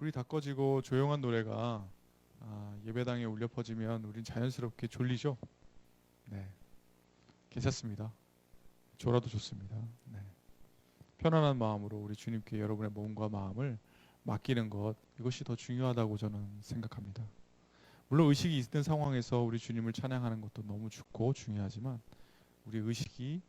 불이 다 꺼지고 조용한 노래가 예배당에 울려 퍼지면 우린 자연스럽게 졸리죠. 네, 괜찮습니다. 졸아도 좋습니다. 네. 편안한 마음으로 우리 주님께 여러분의 몸과 마음을 맡기는 것, 이것이 더 중요하다고 저는 생각합니다. 물론 의식이 있는 상황에서 우리 주님을 찬양하는 것도 너무 좋고 중요하지만, 우리 의식이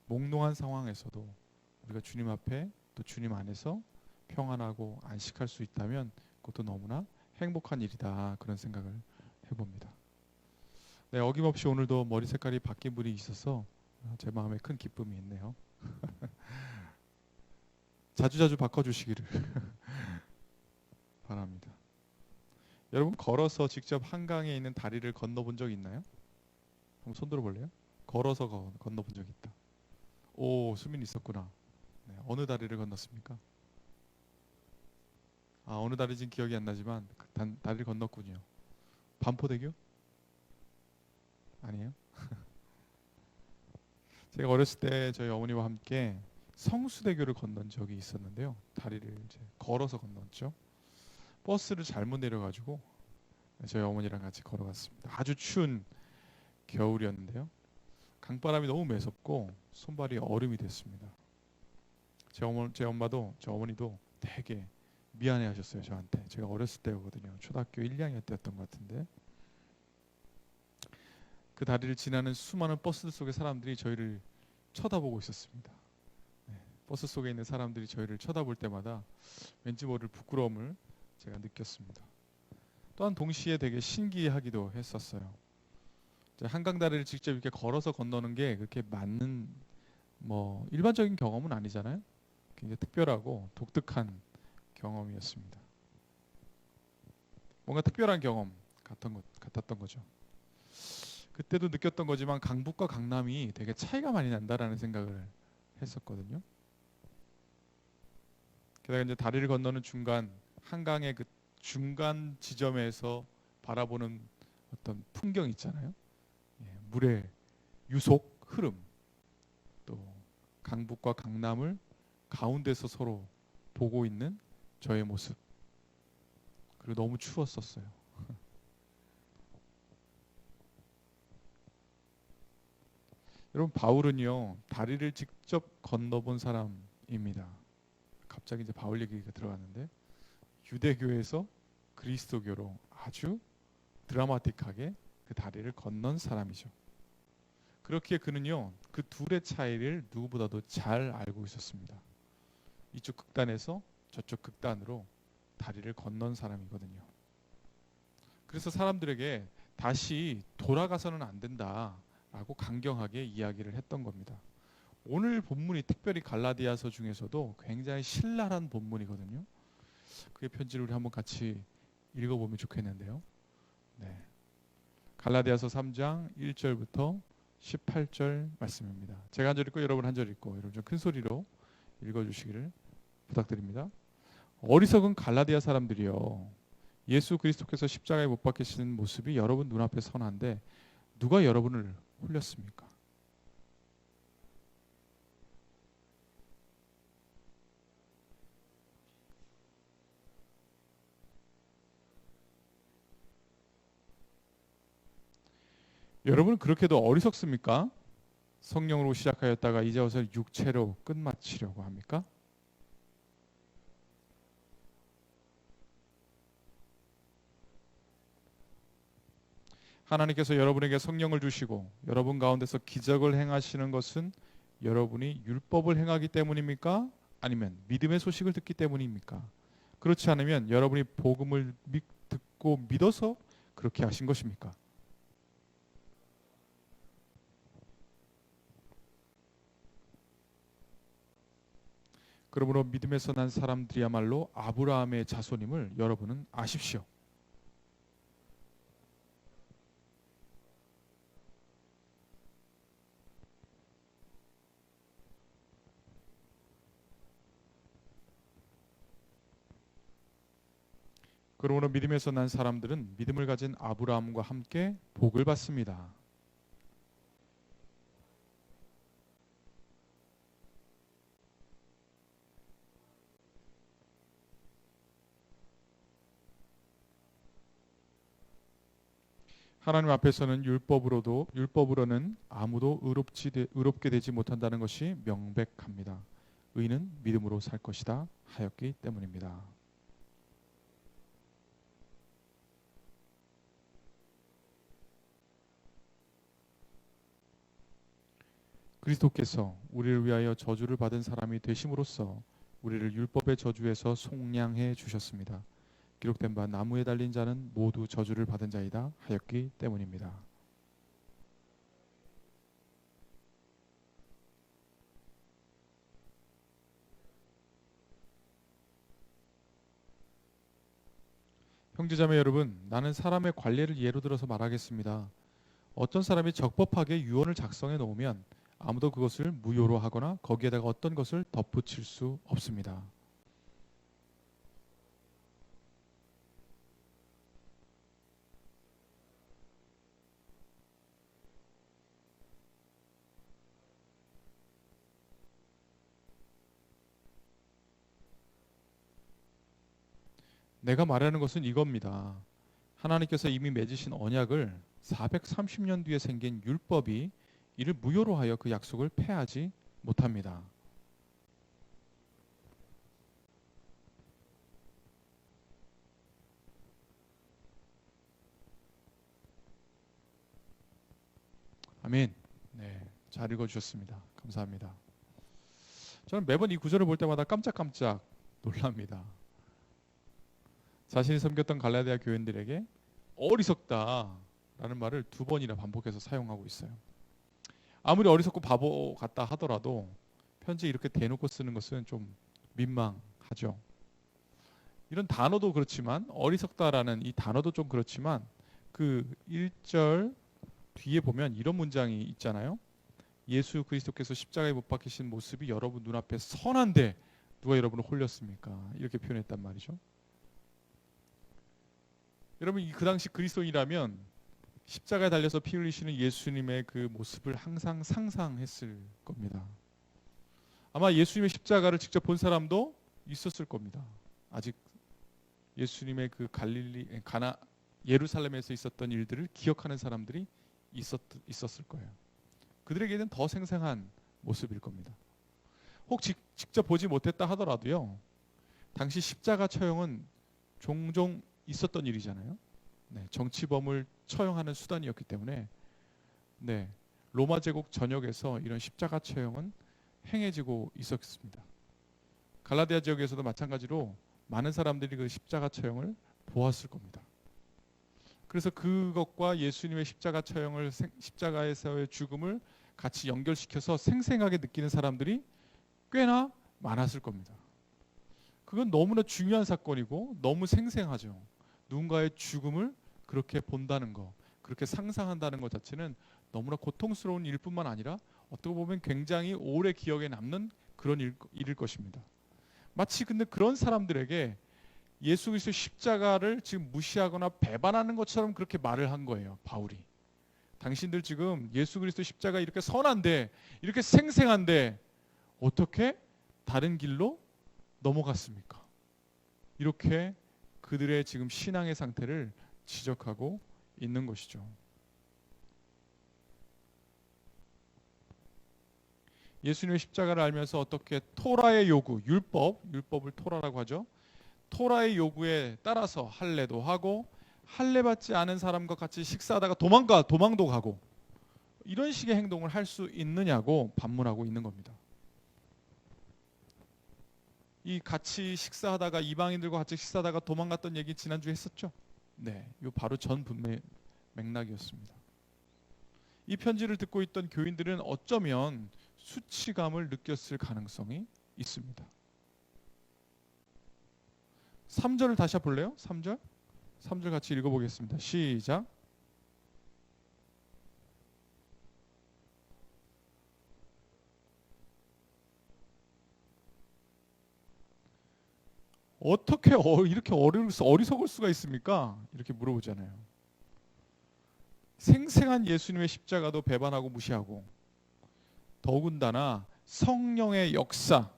몽롱한 상황에서도 우리가 주님 앞에 또 주님 안에서 평안하고 안식할 수 있다면 그것도 너무나 행복한 일이다, 그런 생각을 해봅니다. 네, 어김없이 오늘도 머리 색깔이 바뀐 분이 있어서 제 마음에 큰 기쁨이 있네요. 자주자주 바꿔주시기를 바랍니다. 여러분, 걸어서 직접 한강에 있는 다리를 건너본 적 있나요? 한번 손 들어볼래요? 걸어서 건너본 적 있다. 오, 수민 있었구나. 네, 어느 다리를 건넜습니까? 어느 다리인지 기억이 안 나지만 다리를 건넜군요. 반포대교? 아니에요? 제가 어렸을 때 저희 어머니와 함께 성수대교를 건넌 적이 있었는데요. 다리를 이제 걸어서 건넜죠. 버스를 잘못 내려가지고 저희 어머니랑 같이 걸어갔습니다. 아주 추운 겨울이었는데요. 강바람이 너무 매섭고 손발이 얼음이 됐습니다. 제 엄마도 제 어머니도 되게 미안해하셨어요, 저한테. 제가 어렸을 때거든요. 초등학교 1, 2학년 때였던 것 같은데, 그 다리를 지나는 수많은 버스 속의 사람들이 저희를 쳐다보고 있었습니다. 네, 버스 속에 있는 사람들이 저희를 쳐다볼 때마다 왠지 모를 부끄러움을 제가 느꼈습니다. 또한 동시에 되게 신기하기도 했었어요. 한강 다리를 직접 이렇게 걸어서 건너는 게 그렇게 맞는 일반적인 경험은 아니잖아요. 굉장히 특별하고 독특한 경험이었습니다. 뭔가 특별한 경험 같았던 거죠. 그때도 느꼈던 거지만 강북과 강남이 되게 차이가 많이 난다라는 생각을 했었거든요. 게다가 이제 다리를 건너는 중간, 한강의 그 중간 지점에서 바라보는 어떤 풍경 있잖아요. 물의 유속 흐름, 또 강북과 강남을 가운데서 서로 보고 있는 저의 모습. 그리고 너무 추웠었어요. 여러분, 바울은요, 다리를 직접 건너본 사람입니다. 갑자기 이제 바울 얘기가 들어갔는데, 유대교에서 그리스도교로 아주 드라마틱하게 그 다리를 건넌 사람이죠. 그렇기에 그는요, 그 둘의 차이를 누구보다도 잘 알고 있었습니다. 이쪽 극단에서 저쪽 극단으로 다리를 건넌 사람이거든요. 그래서 사람들에게 다시 돌아가서는 안 된다라고 강경하게 이야기를 했던 겁니다. 오늘 본문이 특별히 갈라디아서 중에서도 굉장히 신랄한 본문이거든요. 그의 편지를 우리 한번 같이 읽어보면 좋겠는데요. 네. 갈라디아서 3장 1절부터 18절 말씀입니다. 제가 한 절 읽고 여러분 한 절 읽고, 여러분 좀 큰 소리로 읽어주시기를 부탁드립니다. 어리석은 갈라디아 사람들이여, 예수 그리스도께서 십자가에 못 박히시는 모습이 여러분 눈앞에 선한데 누가 여러분을 홀렸습니까? 여러분 그렇게도 어리석습니까? 성령으로 시작하였다가 이제 와서 육체로 끝마치려고 합니까? 하나님께서 여러분에게 성령을 주시고 여러분 가운데서 기적을 행하시는 것은 여러분이 율법을 행하기 때문입니까? 아니면 믿음의 소식을 듣기 때문입니까? 그렇지 않으면 여러분이 복음을 듣고 믿어서 그렇게 하신 것입니까? 그러므로 믿음에서 난 사람들이야말로 아브라함의 자손임을 여러분은 아십시오. 그러므로 믿음에서 난 사람들은 믿음을 가진 아브라함과 함께 복을 받습니다. 하나님 앞에서는 율법으로는 아무도 의롭게 되지 못한다는 것이 명백합니다. 의인은 믿음으로 살 것이다 하였기 때문입니다. 그리스도께서 우리를 위하여 저주를 받은 사람이 되심으로써 우리를 율법의 저주에서 속량해 주셨습니다. 기록된 바 나무에 달린 자는 모두 저주를 받은 자이다 하였기 때문입니다. 형제자매 여러분, 나는 사람의 관례를 예로 들어서 말하겠습니다. 어떤 사람이 적법하게 유언을 작성해 놓으면 아무도 그것을 무효로 하거나 거기에다가 어떤 것을 덧붙일 수 없습니다. 내가 말하는 것은 이겁니다. 하나님께서 이미 맺으신 언약을 430년 뒤에 생긴 율법이 이를 무효로 하여 그 약속을 폐하지 못합니다. 아멘. 네, 잘 읽어주셨습니다. 감사합니다. 저는 매번 이 구절을 볼 때마다 깜짝깜짝 놀랍니다. 자신이 섬겼던 갈라디아 교인들에게 어리석다라는 말을 2번이나 반복해서 사용하고 있어요. 아무리 어리석고 바보 같다 하더라도 편지 이렇게 대놓고 쓰는 것은 좀 민망하죠. 이런 단어도 그렇지만 어리석다라는 이 단어도 좀 그렇지만 그 1절 뒤에 보면 이런 문장이 있잖아요. 예수 그리스도께서 십자가에 못 박히신 모습이 여러분 눈앞에 선한데 누가 여러분을 홀렸습니까? 이렇게 표현했단 말이죠. 여러분 그 당시 그리스도인이라면 십자가에 달려서 피 흘리시는 예수님의 그 모습을 항상 상상했을 겁니다. 아마 예수님의 십자가를 직접 본 사람도 있었을 겁니다. 아직 예수님의 그 예루살렘에서 있었던 일들을 기억하는 사람들이 있었을 거예요. 그들에게는 더 생생한 모습일 겁니다. 혹 직접 보지 못했다 하더라도요. 당시 십자가 처형은 종종 있었던 일이잖아요. 네, 정치범을 처형하는 수단이었기 때문에 네, 로마 제국 전역에서 이런 십자가 처형은 행해지고 있었습니다. 갈라디아 지역에서도 마찬가지로 많은 사람들이 그 십자가 처형을 보았을 겁니다. 그래서 그것과 예수님의 십자가 처형을 십자가에서의 죽음을 같이 연결시켜서 생생하게 느끼는 사람들이 꽤나 많았을 겁니다. 그건 너무나 중요한 사건이고 너무 생생하죠. 누군가의 죽음을 그렇게 본다는 것, 그렇게 상상한다는 것 자체는 너무나 고통스러운 일뿐만 아니라 어떻게 보면 굉장히 오래 기억에 남는 그런 일일 것입니다. 마치 근데 그런 사람들에게 예수 그리스도의 십자가를 지금 무시하거나 배반하는 것처럼 그렇게 말을 한 거예요. 바울이. 당신들 지금 예수 그리스도 십자가 이렇게 선한데 이렇게 생생한데 어떻게 다른 길로 넘어갔습니까? 이렇게 그들의 지금 신앙의 상태를 지적하고 있는 것이죠. 예수님의 십자가를 알면서 어떻게 토라의 요구, 율법을 토라라고 하죠. 토라의 요구에 따라서 할례도 하고 할례 받지 않은 사람과 같이 식사하다가 도망도 가고 이런 식의 행동을 할 수 있느냐고 반문하고 있는 겁니다. 이 같이 식사하다가 이방인들과 같이 식사하다가 도망갔던 얘기 지난주에 했었죠. 네, 이 바로 전 분의 맥락이었습니다. 이 편지를 듣고 있던 교인들은 어쩌면 수치감을 느꼈을 가능성이 있습니다. 3절을 다시 볼래요? 3절 같이 읽어보겠습니다. 시작. 어떻게 이렇게 어리석을 수가 있습니까? 이렇게 물어보잖아요. 생생한 예수님의 십자가도 배반하고 무시하고 더군다나 성령의 역사,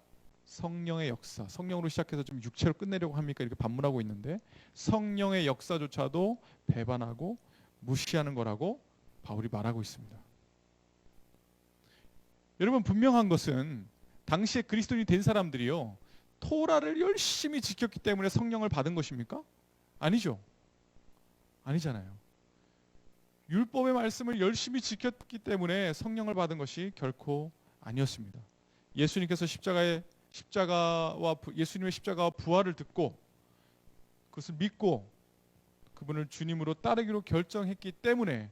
성령으로 시작해서 좀 육체로 끝내려고 합니까? 이렇게 반문하고 있는데 성령의 역사조차도 배반하고 무시하는 거라고 바울이 말하고 있습니다. 여러분, 분명한 것은 당시에 그리스도인이 된 사람들이요, 토라를 열심히 지켰기 때문에 성령을 받은 것입니까? 아니죠. 아니잖아요. 율법의 말씀을 열심히 지켰기 때문에 성령을 받은 것이 결코 아니었습니다. 예수님께서 예수님의 십자가와 부활을 듣고 그것을 믿고 그분을 주님으로 따르기로 결정했기 때문에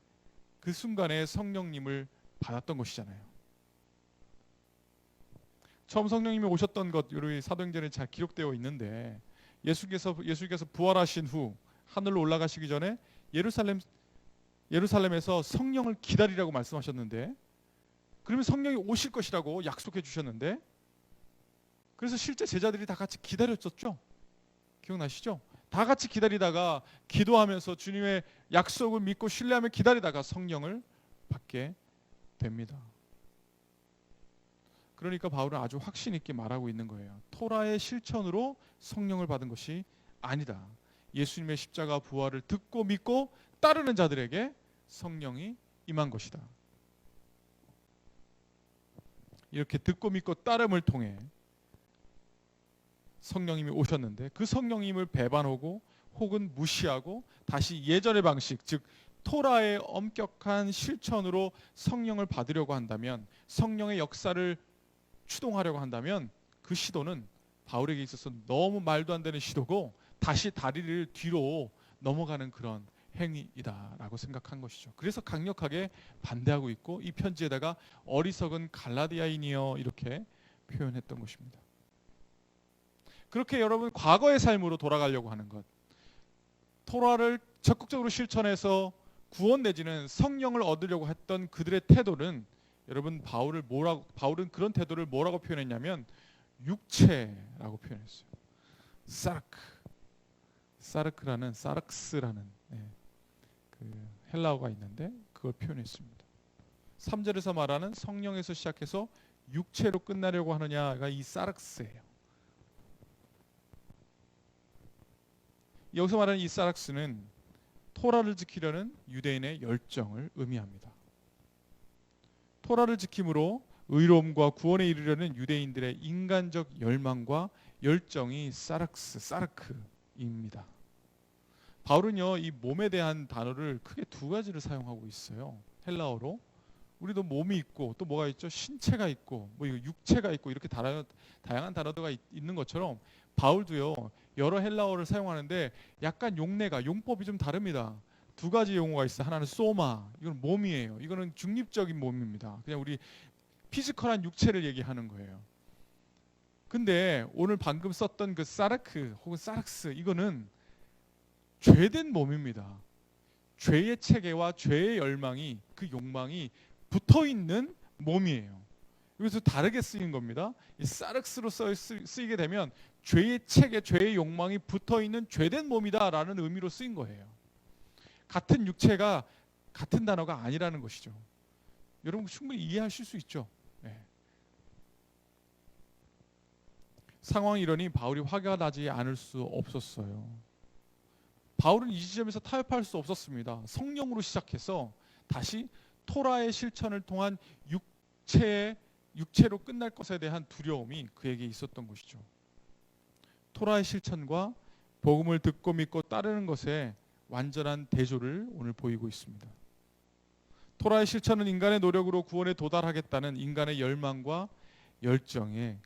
그 순간에 성령님을 받았던 것이잖아요. 처음 성령님이 오셨던 것, 우리 사도행전에 잘 기록되어 있는데, 예수께서 부활하신 후 하늘로 올라가시기 전에 예루살렘에서 성령을 기다리라고 말씀하셨는데, 그러면 성령이 오실 것이라고 약속해 주셨는데, 그래서 실제 제자들이 다 같이 기다렸었죠. 기억나시죠? 다 같이 기다리다가 기도하면서 주님의 약속을 믿고 신뢰하며 기다리다가 성령을 받게 됩니다. 그러니까 바울은 아주 확신 있게 말하고 있는 거예요. 토라의 실천으로 성령을 받은 것이 아니다. 예수님의 십자가 부활을 듣고 믿고 따르는 자들에게 성령이 임한 것이다. 이렇게 듣고 믿고 따름을 통해 성령님이 오셨는데, 그 성령님을 배반하고 혹은 무시하고 다시 예전의 방식, 즉 토라의 엄격한 실천으로 성령을 받으려고 한다면, 성령의 역사를 추동하려고 한다면, 그 시도는 바울에게 있어서 너무 말도 안 되는 시도고 다시 다리를 뒤로 넘어가는 그런 행위이다라고 생각한 것이죠. 그래서 강력하게 반대하고 있고, 이 편지에다가 어리석은 갈라디아인이여 이렇게 표현했던 것입니다. 그렇게 여러분, 과거의 삶으로 돌아가려고 하는 것, 토라를 적극적으로 실천해서 구원 내지는 성령을 얻으려고 했던 그들의 태도는, 여러분, 바울은 그런 태도를 뭐라고 표현했냐면 육체라고 표현했어요. 사르크스라는 그 헬라어가 있는데 그걸 표현했습니다. 3절에서 말하는 성령에서 시작해서 육체로 끝나려고 하느냐가 이 사르크스예요. 여기서 말하는 이 사르크스는 토라를 지키려는 유대인의 열정을 의미합니다. 토라를 지킴으로 의로움과 구원에 이르려는 유대인들의 인간적 열망과 열정이 사르크입니다. 바울은요, 이 몸에 대한 단어를 크게 두 가지를 사용하고 있어요. 헬라어로. 우리도 몸이 있고 또 뭐가 있죠? 신체가 있고 뭐 육체가 있고, 이렇게 다양한 단어가 있는 것처럼 바울도요, 여러 헬라어를 사용하는데 약간 용법이 좀 다릅니다. 두 가지 용어가 있어요. 하나는 소마, 이건 몸이에요. 이거는 중립적인 몸입니다. 그냥 우리 피지컬한 육체를 얘기하는 거예요. 근데 오늘 방금 썼던 그 사르크 혹은 사르크스, 이거는 죄된 몸입니다. 죄의 체계와 죄의 열망이, 그 욕망이 붙어있는 몸이에요. 여기서 다르게 쓰인 겁니다. 이 사르크스로 쓰이게 되면 죄의 체계, 죄의 욕망이 붙어있는 죄된 몸이다라는 의미로 쓰인 거예요. 같은 육체가 같은 단어가 아니라는 것이죠. 여러분 충분히 이해하실 수 있죠. 네. 상황이 이러니 바울이 화가 나지 않을 수 없었어요. 바울은 이 지점에서 타협할 수 없었습니다. 성령으로 시작해서 다시 토라의 실천을 통한 육체로 끝날 것에 대한 두려움이 그에게 있었던 것이죠. 토라의 실천과 복음을 듣고 믿고 따르는 것에 완전한 대조를 오늘 보이고 있습니다. 토라의 실천은 인간의 노력으로 구원에 도달하겠다는 인간의 열망과 열정이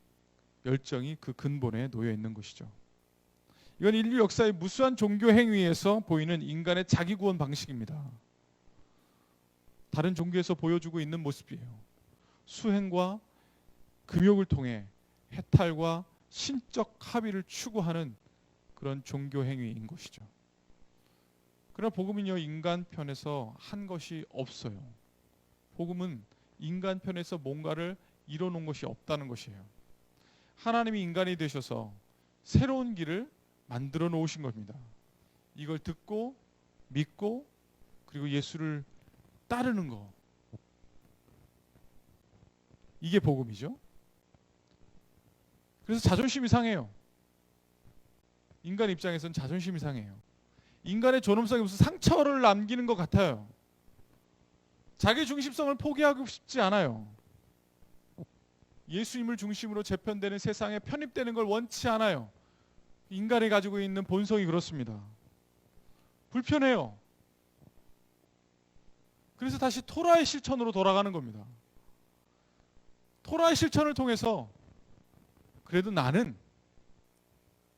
그 근본에 놓여 있는 것이죠. 이건 인류 역사의 무수한 종교 행위에서 보이는 인간의 자기 구원 방식입니다. 다른 종교에서 보여주고 있는 모습이에요. 수행과 금욕을 통해 해탈과 신적 합의를 추구하는 그런 종교 행위인 것이죠. 그러나 복음은요, 인간 편에서 한 것이 없어요. 복음은 인간 편에서 뭔가를 이뤄놓은 것이 없다는 것이에요. 하나님이 인간이 되셔서 새로운 길을 만들어 놓으신 겁니다. 이걸 듣고 믿고 그리고 예수를 따르는 거, 이게 복음이죠. 그래서 자존심이 상해요. 인간 입장에서는 자존심이 상해요. 인간의 존엄성에 무슨 상처를 남기는 것 같아요. 자기 중심성을 포기하고 싶지 않아요. 예수님을 중심으로 재편되는 세상에 편입되는 걸 원치 않아요. 인간이 가지고 있는 본성이 그렇습니다. 불편해요. 그래서 다시 토라의 실천으로 돌아가는 겁니다. 토라의 실천을 통해서 그래도 나는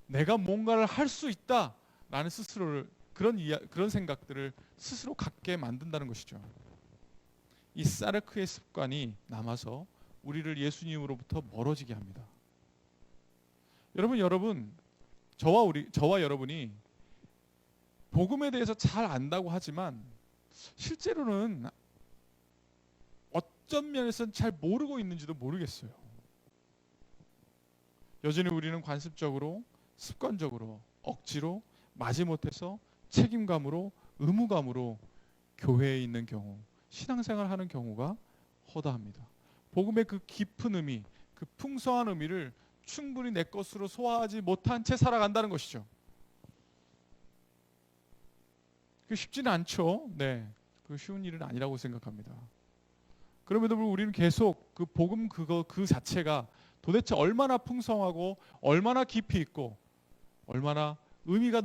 내가 뭔가를 할 수 있다라는 스스로를 그런 생각들을 스스로 갖게 만든다는 것이죠. 이 사르크의 습관이 남아서 우리를 예수님으로부터 멀어지게 합니다. 여러분, 저와 여러분이 복음에 대해서 잘 안다고 하지만 실제로는 어떤 면에서는 잘 모르고 있는지도 모르겠어요. 여전히 우리는 관습적으로, 습관적으로, 억지로, 마지못해서 책임감으로, 의무감으로 교회에 있는 경우, 신앙생활을 하는 경우가 허다합니다. 복음의 그 깊은 의미, 그 풍성한 의미를 충분히 내 것으로 소화하지 못한 채 살아간다는 것이죠. 그 쉽지는 않죠. 네, 그 쉬운 일은 아니라고 생각합니다. 그럼에도 불구하고 우리는 계속 그 복음 그 자체가 도대체 얼마나 풍성하고 얼마나 깊이 있고 얼마나 의미가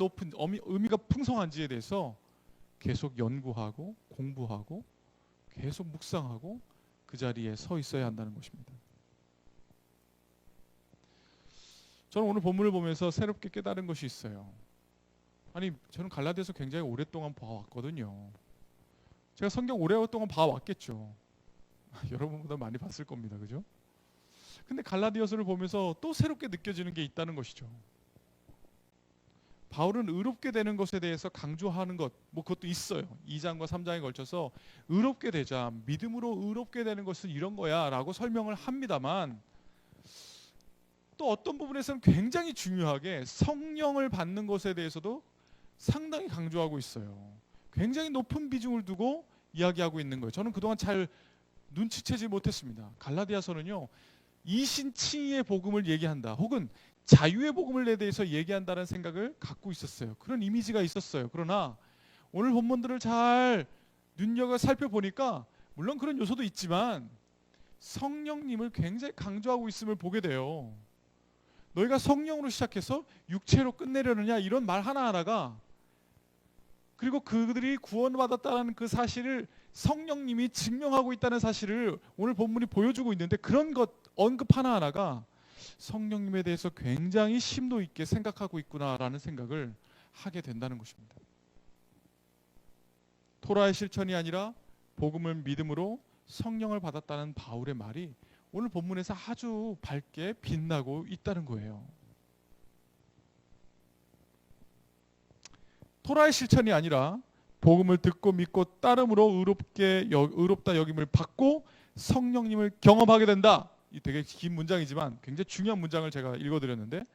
풍성한지에 대해서 계속 연구하고 공부하고 계속 묵상하고 그 자리에 서 있어야 한다는 것입니다. 저는 오늘 본문을 보면서 새롭게 깨달은 것이 있어요. 아니, 저는 갈라디아서 굉장히 오랫동안 봐왔거든요. 제가 성경 오랫동안 봐왔겠죠. 여러분보다 많이 봤을 겁니다. 그죠? 근데 갈라디아서를 보면서 또 새롭게 느껴지는 게 있다는 것이죠. 바울은 의롭게 되는 것에 대해서 강조하는 것, 그것도 있어요. 2장과 3장에 걸쳐서 의롭게 되자, 믿음으로 의롭게 되는 것은 이런 거야 라고 설명을 합니다만, 또 어떤 부분에서는 굉장히 중요하게 성령을 받는 것에 대해서도 상당히 강조하고 있어요. 굉장히 높은 비중을 두고 이야기하고 있는 거예요. 저는 그동안 잘 눈치채지 못했습니다. 갈라디아서는요, 이신칭의의 복음을 얘기한다, 혹은 자유의 복음에 대해서 얘기한다는 생각을 갖고 있었어요. 그런 이미지가 있었어요. 그러나 오늘 본문들을 잘 눈여겨 살펴보니까 물론 그런 요소도 있지만 성령님을 굉장히 강조하고 있음을 보게 돼요. 너희가 성령으로 시작해서 육체로 끝내려느냐, 이런 말 하나하나가, 그리고 그들이 구원받았다는 그 사실을 성령님이 증명하고 있다는 사실을 오늘 본문이 보여주고 있는데, 그런 것 언급 하나하나가 성령님에 대해서 굉장히 심도 있게 생각하고 있구나라는 생각을 하게 된다는 것입니다. 토라의 실천이 아니라 복음을 믿음으로 성령을 받았다는 바울의 말이 오늘 본문에서 아주 밝게 빛나고 있다는 거예요. 토라의 실천이 아니라 복음을 듣고 믿고 따름으로 의롭다 여김을 받고 성령님을 경험하게 된다. 이 되게 긴 문장이지만 굉장히 중요한 문장을 제가 읽어드렸는데,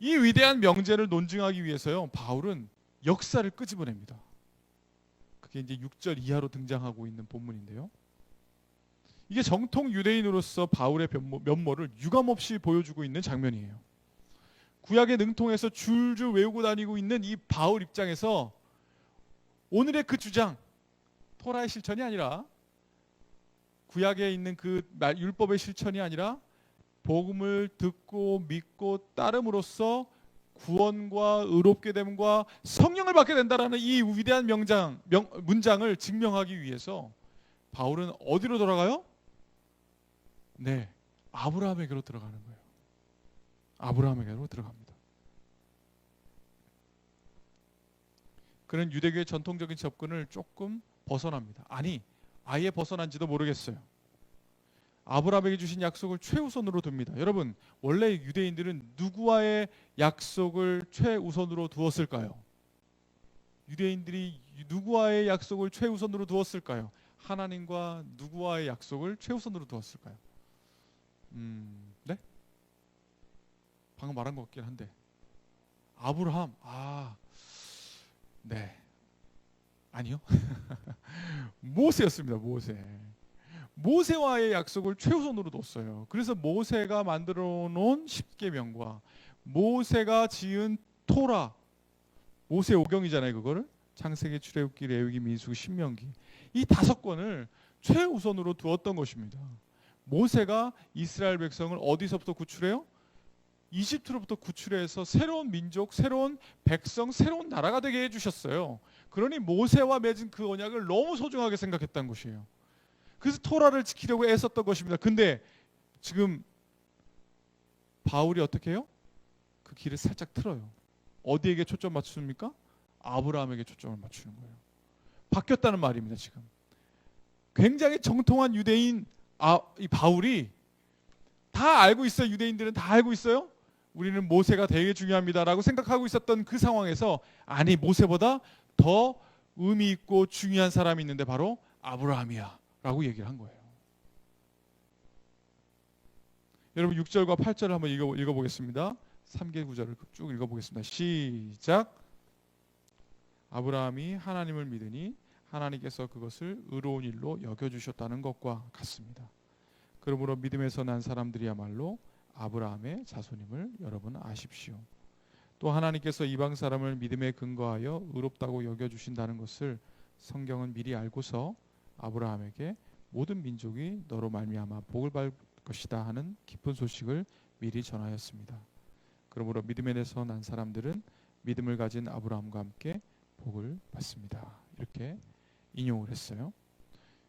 이 위대한 명제를 논증하기 위해서요, 바울은 역사를 끄집어냅니다. 그게 이제 6절 이하로 등장하고 있는 본문인데요. 이게 정통 유대인으로서 바울의 면모를 유감없이 보여주고 있는 장면이에요. 구약의 능통에서 줄줄 외우고 다니고 있는 이 바울 입장에서 오늘의 그 주장, 토라의 실천이 아니라, 구약에 있는 그 율법의 실천이 아니라 복음을 듣고 믿고 따름으로써 구원과 의롭게 됨과 성령을 받게 된다라는 이 위대한 문장을 증명하기 위해서 바울은 어디로 돌아가요? 네, 아브라함에게로 들어가는 거예요. 아브라함에게로 들어갑니다. 그는 유대교의 전통적인 접근을 조금 벗어납니다. 아니, 아예 벗어난지도 모르겠어요. 아브라함에게 주신 약속을 최우선으로 둡니다. 여러분, 원래 유대인들은 누구와의 약속을 최우선으로 두었을까요? 유대인들이 누구와의 약속을 최우선으로 두었을까요? 하나님과 누구와의 약속을 최우선으로 두었을까요? 네? 방금 말한 것 같긴 한데, 아브라함, 네, 아니요. 모세였습니다. 모세와의 약속을 최우선으로 뒀어요. 그래서 모세가 만들어 놓은 십계명과 모세가 지은 토라, 모세 오경이잖아요. 그거를 창세기, 출애굽기, 레위기, 민수기, 신명기 이 5권을 최우선으로 두었던 것입니다. 모세가 이스라엘 백성을 어디서부터 구출해요? 이집트로부터 구출해서 새로운 민족, 새로운 백성, 새로운 나라가 되게 해주셨어요. 그러니 모세와 맺은 그 언약을 너무 소중하게 생각했던 것이에요. 그래서 토라를 지키려고 애썼던 것입니다. 근데 지금 바울이 어떻게 해요? 그 길을 살짝 틀어요. 어디에게 초점 맞춥니까? 아브라함에게 초점을 맞추는 거예요. 바뀌었다는 말입니다. 지금 굉장히 정통한 유대인 이 바울이 다 알고 있어요. 유대인들은 다 알고 있어요. 우리는 모세가 되게 중요합니다라고 생각하고 있었던 그 상황에서 아니 모세보다 더 의미 있고 중요한 사람이 있는데 바로 아브라함이야 라고 얘기를 한 거예요. 여러분 6절과 8절을 한번 읽어보겠습니다. 3개 구절을 쭉 읽어보겠습니다. 시작. 아브라함이 하나님을 믿으니 하나님께서 그것을 의로운 일로 여겨주셨다는 것과 같습니다. 그러므로 믿음에서 난 사람들이야말로 아브라함의 자손임을 여러분 아십시오. 또 하나님께서 이방 사람을 믿음에 근거하여 의롭다고 여겨주신다는 것을 성경은 미리 알고서 아브라함에게 모든 민족이 너로 말미암아 복을 받을 것이다 하는 기쁜 소식을 미리 전하였습니다. 그러므로 믿음에서 난 사람들은 믿음을 가진 아브라함과 함께 복을 받습니다. 이렇게 인용을 했어요.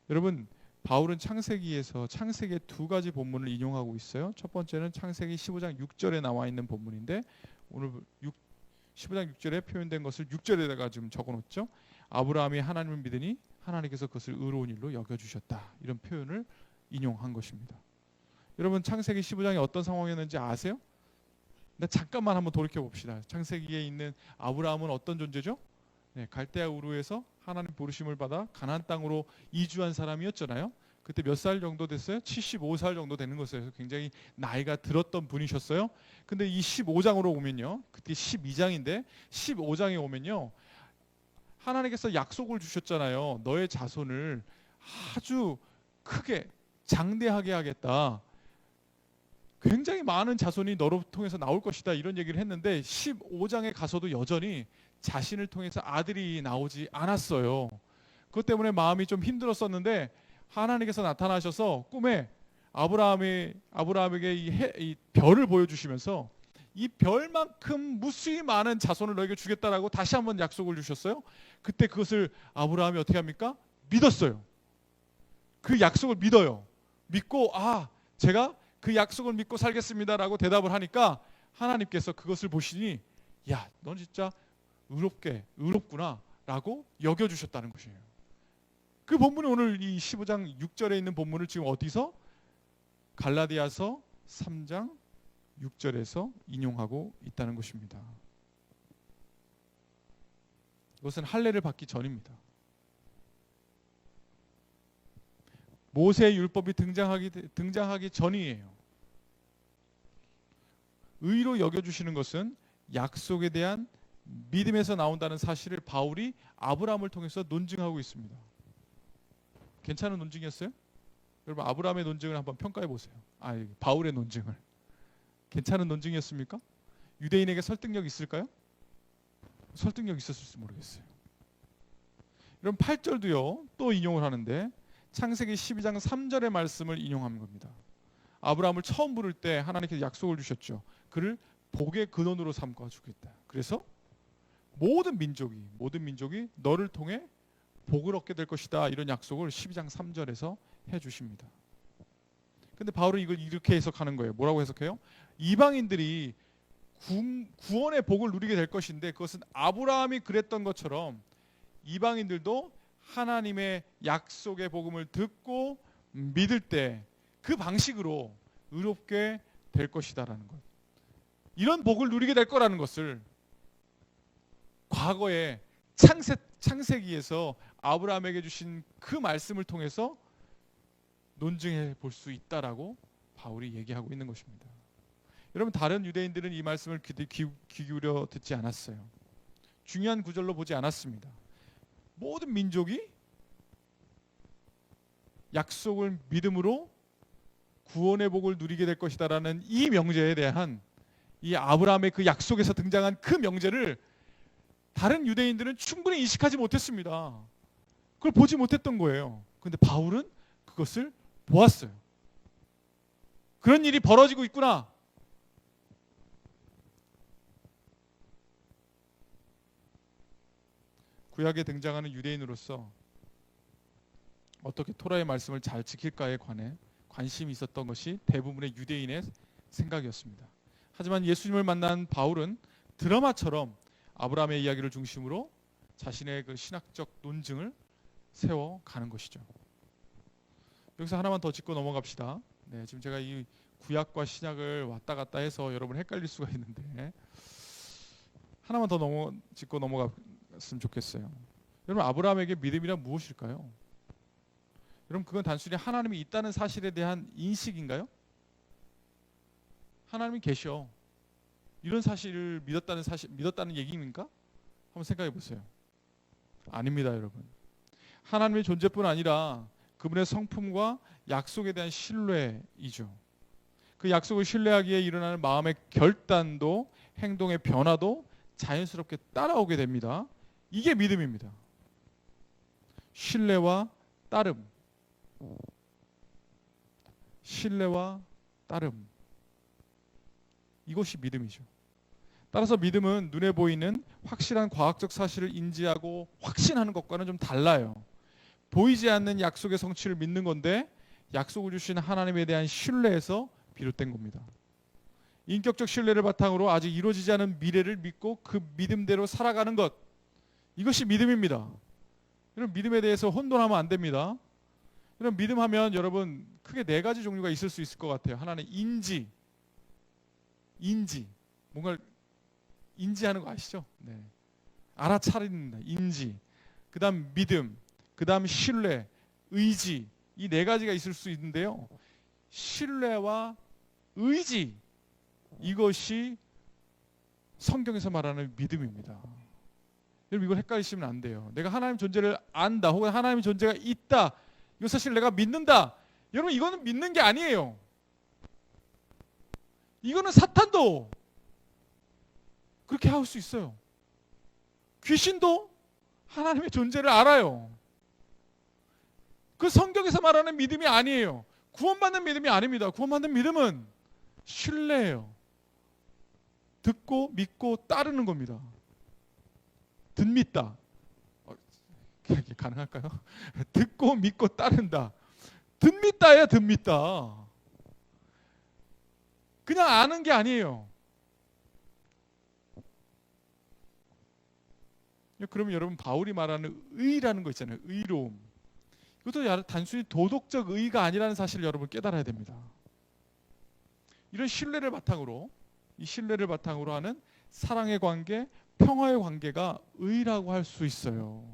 여러분 바울은 창세기에서 창세기의 2가지 본문을 인용하고 있어요. 첫 번째는 창세기 15장 6절에 나와 있는 본문인데 오늘 15장 6절에 표현된 것을 6절에다가 지금 적어놓죠. 아브라함이 하나님을 믿으니 하나님께서 그것을 의로운 일로 여겨주셨다. 이런 표현을 인용한 것입니다. 여러분 창세기 15장이 어떤 상황이었는지 아세요? 근데 잠깐만 한번 돌이켜 봅시다. 창세기에 있는 아브라함은 어떤 존재죠? 네, 갈대아 우르에서 하나님 부르심을 받아 가나안 땅으로 이주한 사람이었잖아요. 그때 몇 살 정도 됐어요? 75살 정도 되는 것이에요. 굉장히 나이가 들었던 분이셨어요. 근데 이 15장으로 오면요. 그때 12장인데 15장에 오면요. 하나님께서 약속을 주셨잖아요. 너의 자손을 아주 크게 장대하게 하겠다. 굉장히 많은 자손이 너로 통해서 나올 것이다. 이런 얘기를 했는데 15장에 가서도 여전히 자신을 통해서 아들이 나오지 않았어요. 그것 때문에 마음이 좀 힘들었었는데 하나님께서 나타나셔서 꿈에 아브라함에게 이 별을 보여주시면서 이 별만큼 무수히 많은 자손을 너에게 주겠다라고 다시 한번 약속을 주셨어요. 그때 그것을 아브라함이 어떻게 합니까? 믿었어요. 그 약속을 믿어요. 믿고 제가 그 약속을 믿고 살겠습니다라고 대답을 하니까 하나님께서 그것을 보시니 야, 넌 진짜 의롭구나라고 여겨주셨다는 것이에요. 그 본문이 오늘 이 15장 6절에 있는 본문을 지금 어디서? 갈라디아서 3장 6절에서 인용하고 있다는 것입니다. 이것은 할례를 받기 전입니다. 모세의 율법이 등장하기 전이에요. 의로 여겨주시는 것은 약속에 대한 믿음에서 나온다는 사실을 바울이 아브라함을 통해서 논증하고 있습니다. 괜찮은 논증이었어요? 여러분 아브라함의 논증을 한번 평가해 보세요. 바울의 논증을. 괜찮은 논증이었습니까? 유대인에게 설득력 있을까요? 설득력 있었을지 모르겠어요. 여러분 8절도요. 또 인용을 하는데 창세기 12장 3절의 말씀을 인용한 겁니다. 아브라함을 처음 부를 때 하나님께서 약속을 주셨죠. 그를 복의 근원으로 삼아 주겠다. 그래서 모든 민족이 너를 통해 복을 얻게 될 것이다. 이런 약속을 12장 3절에서 해주십니다. 근데 바울은 이걸 이렇게 해석하는 거예요. 뭐라고 해석해요? 이방인들이 구원의 복을 누리게 될 것인데 그것은 아브라함이 그랬던 것처럼 이방인들도 하나님의 약속의 복음을 듣고 믿을 때 그 방식으로 의롭게 될 것이다라는 것. 이런 복을 누리게 될 거라는 것을 과거에 창세기에서 아브라함에게 주신 그 말씀을 통해서 논증해 볼 수 있다라고 바울이 얘기하고 있는 것입니다. 여러분 다른 유대인들은 이 말씀을 귀 기울여 듣지 않았어요. 중요한 구절로 보지 않았습니다. 모든 민족이 약속을 믿음으로 구원의 복을 누리게 될 것이다라는 이 명제에 대한 이 아브라함의 그 약속에서 등장한 그 명제를 다른 유대인들은 충분히 인식하지 못했습니다. 그걸 보지 못했던 거예요. 그런데 바울은 그것을 보았어요. 그런 일이 벌어지고 있구나. 구약에 등장하는 유대인으로서 어떻게 토라의 말씀을 잘 지킬까에 관해 관심이 있었던 것이 대부분의 유대인의 생각이었습니다. 하지만 예수님을 만난 바울은 드라마처럼 아브라함의 이야기를 중심으로 자신의 그 신학적 논증을 세워가는 것이죠. 여기서 하나만 더 짚고 넘어갑시다. 네, 지금 제가 이 구약과 신약을 왔다 갔다 해서 여러분 헷갈릴 수가 있는데 하나만 더 짚고 넘어갔으면 좋겠어요. 여러분, 아브라함에게 믿음이란 무엇일까요? 여러분, 그건 단순히 하나님이 있다는 사실에 대한 인식인가요? 하나님이 계셔, 이런 사실을 믿었다는 얘기입니까? 한번 생각해 보세요. 아닙니다, 여러분. 하나님의 존재뿐 아니라 그분의 성품과 약속에 대한 신뢰이죠. 그 약속을 신뢰하기에 일어나는 마음의 결단도 행동의 변화도 자연스럽게 따라오게 됩니다. 이게 믿음입니다. 신뢰와 따름. 신뢰와 따름. 이것이 믿음이죠. 따라서 믿음은 눈에 보이는 확실한 과학적 사실을 인지하고 확신하는 것과는 좀 달라요. 보이지 않는 약속의 성취를 믿는 건데 약속을 주신 하나님에 대한 신뢰에서 비롯된 겁니다. 인격적 신뢰를 바탕으로 아직 이루어지지 않은 미래를 믿고 그 믿음대로 살아가는 것, 이것이 믿음입니다. 여러분, 믿음에 대해서 혼돈하면 안 됩니다. 여러분, 믿음하면 여러분 크게 네 가지 종류가 있을 수 있을 것 같아요. 하나는 인지, 뭔가를 인지하는 거 아시죠? 네. 알아차린다, 인지. 그 다음 믿음, 그 다음 신뢰, 의지. 이 네 가지가 있을 수 있는데요. 신뢰와 의지, 이것이 성경에서 말하는 믿음입니다. 여러분, 이걸 헷갈리시면 안 돼요. 내가 하나님 존재를 안다, 혹은 하나님의 존재가 있다, 이거 사실 내가 믿는다. 여러분, 이거는 믿는 게 아니에요. 이거는 사탄도 그렇게 할 수 있어요. 귀신도 하나님의 존재를 알아요. 그 성경에서 말하는 믿음이 아니에요. 구원받는 믿음이 아닙니다. 구원받는 믿음은 신뢰예요. 듣고 믿고 따르는 겁니다. 듣믿다. 이게 가능할까요? 듣고 믿고 따른다. 듣믿다예요, 듣믿다. 그냥 아는 게 아니에요. 그러면 여러분, 바울이 말하는 의라는 거 있잖아요. 의로움. 이것도 단순히 도덕적 의가 아니라는 사실을 여러분 깨달아야 됩니다. 이런 신뢰를 바탕으로, 이 신뢰를 바탕으로 하는 사랑의 관계, 평화의 관계가 의라고 할 수 있어요.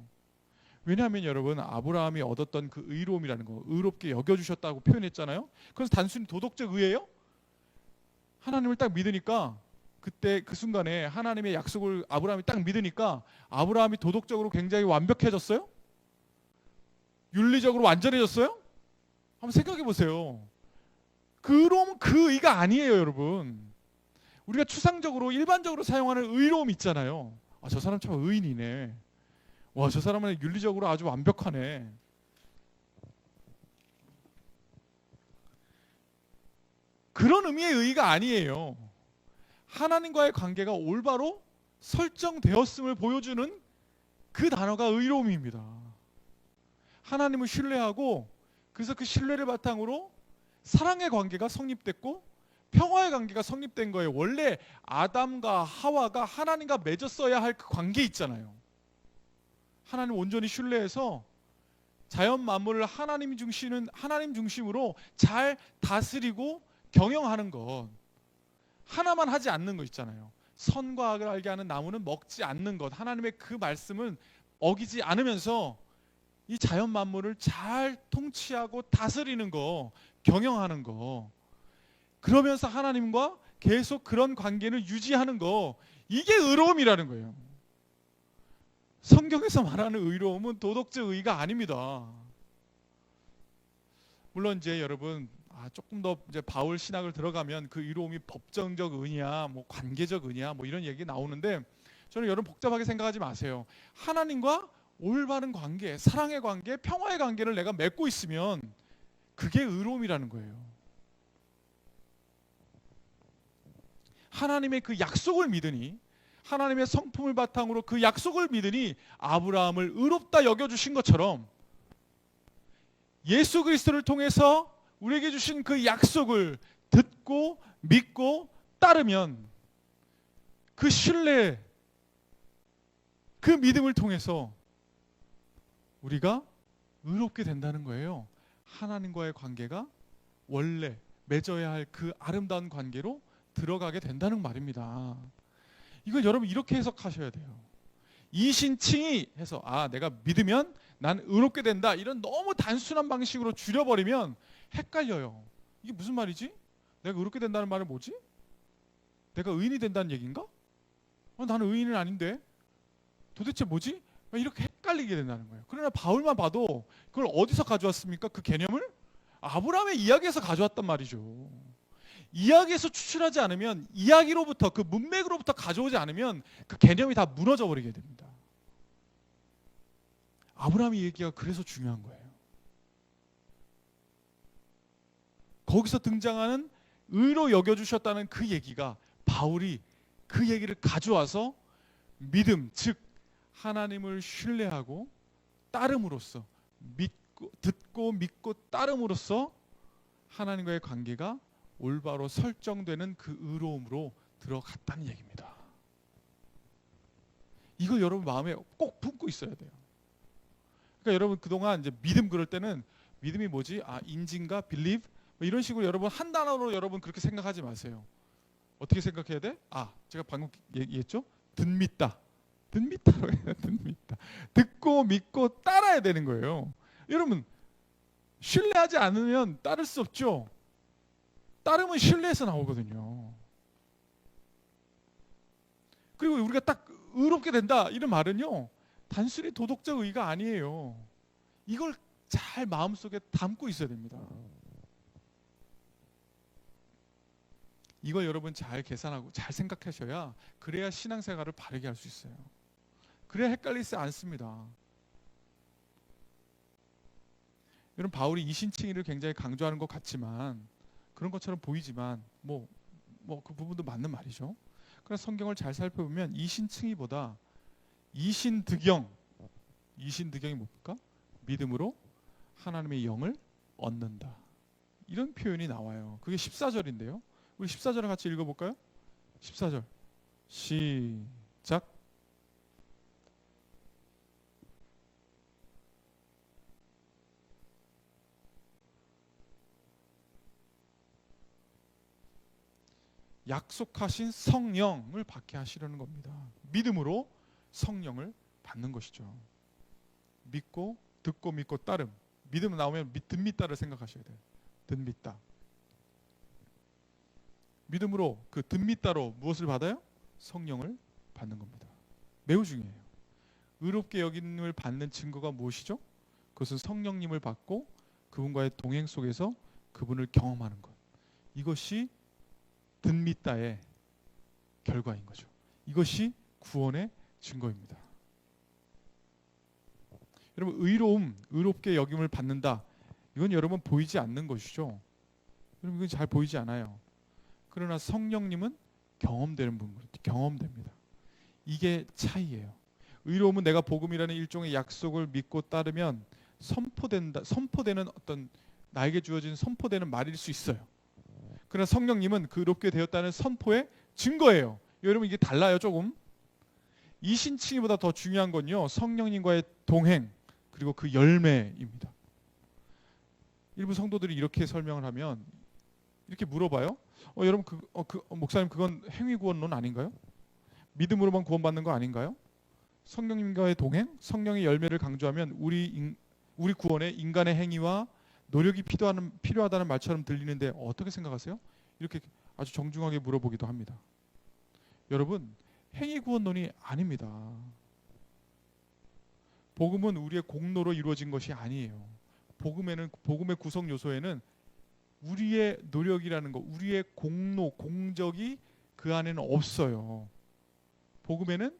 왜냐하면 여러분, 아브라함이 얻었던 그 의로움이라는 거, 의롭게 여겨주셨다고 표현했잖아요. 그래서 단순히 도덕적 의예요? 하나님을 딱 믿으니까, 그때 그 순간에 하나님의 약속을 아브라함이 딱 믿으니까 아브라함이 도덕적으로 굉장히 완벽해졌어요? 윤리적으로 완전해졌어요? 한번 생각해 보세요. 그럼 그 의가 아니에요, 여러분. 우리가 추상적으로 일반적으로 사용하는 의로움 있잖아요. 아, 저 사람 참 의인이네. 와, 저 사람은 윤리적으로 아주 완벽하네. 그런 의미의 의가 아니에요. 하나님과의 관계가 올바로 설정되었음을 보여주는 그 단어가 의로움입니다. 하나님을 신뢰하고, 그래서 그 신뢰를 바탕으로 사랑의 관계가 성립됐고 평화의 관계가 성립된 거예요. 원래 아담과 하와가 하나님과 맺었어야 할 그 관계 있잖아요. 하나님 온전히 신뢰해서 자연 만물을 하나님 중심으로 잘 다스리고 경영하는 것, 하나만 하지 않는 거 있잖아요. 선과 악을 알게 하는 나무는 먹지 않는 것, 하나님의 그 말씀은 어기지 않으면서 이 자연 만물을 잘 통치하고 다스리는 거, 경영하는 거, 그러면서 하나님과 계속 그런 관계를 유지하는 거, 이게 의로움이라는 거예요. 성경에서 말하는 의로움은 도덕적 의가 아닙니다. 물론 이제 여러분, 조금 더 이제 바울 신학을 들어가면 그 의로움이 법정적 의냐, 뭐 관계적 의냐, 뭐 이런 얘기 나오는데, 저는 여러분 복잡하게 생각하지 마세요. 하나님과 올바른 관계, 사랑의 관계, 평화의 관계를 내가 맺고 있으면 그게 의로움이라는 거예요. 하나님의 그 약속을 믿으니, 하나님의 성품을 바탕으로 그 약속을 믿으니 아브라함을 의롭다 여겨주신 것처럼 예수 그리스도를 통해서 우리에게 주신 그 약속을 듣고 믿고 따르면 그 신뢰, 그 믿음을 통해서 우리가 의롭게 된다는 거예요. 하나님과의 관계가 원래 맺어야 할 그 아름다운 관계로 들어가게 된다는 말입니다. 이걸 여러분 이렇게 해석하셔야 돼요. 이신칭의 해서 내가 믿으면 난 의롭게 된다, 이런 너무 단순한 방식으로 줄여버리면 헷갈려요. 이게 무슨 말이지? 내가 의롭게 된다는 말은 뭐지? 내가 의인이 된다는 얘기인가? 나는 의인은 아닌데 도대체 뭐지? 이렇게 헷갈리게 된다는 거예요. 그러나 바울만 봐도 그걸 어디서 가져왔습니까? 그 개념을 아브라함의 이야기에서 가져왔단 말이죠. 이야기에서 추출하지 않으면, 이야기로부터, 그 문맥으로부터 가져오지 않으면 그 개념이 다 무너져 버리게 됩니다. 아브라함의 얘기가 그래서 중요한 거예요. 거기서 등장하는 의로 여겨주셨다는 그 얘기가, 바울이 그 얘기를 가져와서 믿음, 즉 하나님을 신뢰하고 따름으로써, 듣고 믿고 따름으로써 하나님과의 관계가 올바로 설정되는 그 의로움으로 들어갔다는 얘기입니다. 이거 여러분 마음에 꼭 품고 있어야 돼요. 그러니까 여러분 그동안 이제 믿음 그럴 때는 믿음이 뭐지? 인진가, believe 이런 식으로 여러분 한 단어로 여러분 그렇게 생각하지 마세요. 어떻게 생각해야 돼? 제가 방금 얘기했죠? 듣믿다. 듣믿다라고 해요. 듣믿다. 듣고 믿고 따라야 되는 거예요. 여러분 신뢰하지 않으면 따를 수 없죠. 따르면 신뢰에서 나오거든요. 그리고 우리가 딱 의롭게 된다 이런 말은요, 단순히 도덕적 의의가 아니에요. 이걸 잘 마음속에 담고 있어야 됩니다. 이걸 여러분 잘 계산하고 잘 생각하셔야, 그래야 신앙생활을 바르게 할 수 있어요. 그래야 헷갈리지 않습니다. 여러분 바울이 이신칭의를 굉장히 강조하는 것 같지만, 그런 것처럼 보이지만 그 부분도 맞는 말이죠. 그러나 성경을 잘 살펴보면 이신칭의보다 이신득영이 뭡니까? 믿음으로 하나님의 영을 얻는다, 이런 표현이 나와요. 그게 14절인데요. 우리 14절을 같이 읽어볼까요? 14절 시작. 약속하신 성령을 받게 하시려는 겁니다. 믿음으로 성령을 받는 것이죠. 믿고, 듣고 믿고 따름. 믿음 나오면 듣믿다를 생각하셔야 돼요. 듣믿다. 믿음으로 그 듣믿다로 무엇을 받아요? 성령을 받는 겁니다. 매우 중요해요. 의롭게 여김을 받는 증거가 무엇이죠? 그것은 성령님을 받고 그분과의 동행 속에서 그분을 경험하는 것. 이것이 듣믿다의 결과인 거죠. 이것이 구원의 증거입니다. 여러분 의롭게 여김을 받는다, 이건 여러분 보이지 않는 것이죠. 여러분 이건 잘 보이지 않아요. 그러나 성령님은 경험됩니다. 이게 차이예요. 의로움은 내가 복음이라는 일종의 약속을 믿고 따르면 선포되는 어떤 나에게 주어진 선포되는 말일 수 있어요. 그러나 성령님은 그 의롭게 되었다는 선포의 증거예요. 여러분 이게 달라요 조금. 이신칭의보다 더 중요한 건요, 성령님과의 동행 그리고 그 열매입니다. 일부 성도들이 이렇게 설명을 하면, 이렇게 물어봐요. 여러분 목사님 그건 행위구원론 아닌가요? 믿음으로만 구원받는 거 아닌가요? 성령님과의 동행, 성령의 열매를 강조하면 우리 구원에 인간의 행위와 노력이 필요하다는 말처럼 들리는데 어떻게 생각하세요? 이렇게 아주 정중하게 물어보기도 합니다. 여러분 행위구원론이 아닙니다. 복음은 우리의 공로로 이루어진 것이 아니에요. 복음의 구성 요소에는 우리의 노력이라는 거, 우리의 공로, 공적이 그 안에는 없어요. 복음에는